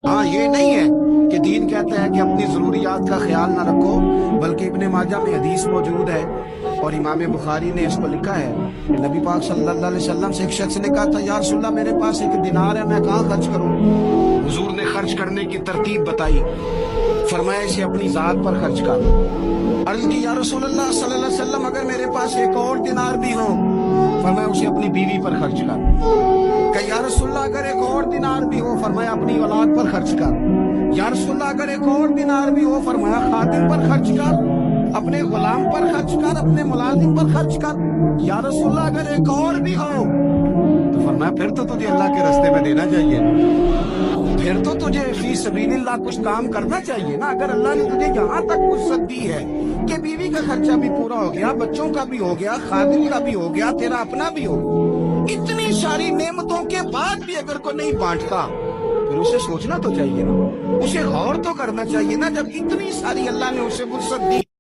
ہاں یہ نہیں ہے کہ دین کہتا ہے کہ اپنی ضروریات کا خیال نہ رکھو، بلکہ ابن ماجہ میں حدیث موجود ہے اور امام بخاری نے اس کو لکھا ہے کہ نبی پاک صلی اللہ علیہ وسلم سے ایک شخص نے کہا تھا یا رسول اللہ میرے پاس ایک دینار ہے، میں کہاں خرچ کروں؟ حضور نے خرچ کرنے کی ترتیب بتائی، فرمایا اسے اپنی ذات پر خرچ کر۔ عرض کی یا رسول اللہ صلی اللہ علیہ وسلم اگر میرے پاس ایک اور دینار بھی ہو، فرمایا اسے اپنی بیوی پر خرچ کر۔ کہ یا رسول اللہ اگر ایک اور دینار بھی ہو، فرمایا اپنی اولاد پر خرچ کر۔ یا رسول اللہ اگر ایک اور دینار بھی ہو، فرمایا خادم پر خرچ کر، اپنے غلام پر خرچ کر، اپنے ملازم پر خرچ کر۔ یا رسول اللہ اگر ایک اور بھی ہو، تو فرمایا پھر تو تجھے اللہ کے راستے میں دینا چاہیے، پھر تو تجھے فی سبیل اللہ کچھ کام کرنا چاہیے نا۔ اگر اللہ نے تجھے یہاں تک وسعت دی ہے کہ بیوی کا خرچہ بھی پورا ہو گیا، بچوں کا بھی ہو گیا، خادم کا بھی ہو گیا، تیرا اپنا بھی ہو گیا، اتنی ساری نعمتوں کے بعد بھی اگر کوئی نہیں بانٹتا، پھر اسے سوچنا تو چاہیے نا، اسے غور تو کرنا چاہیے نا۔ جب اتنی ساری اللہ نے اسے وسعت دی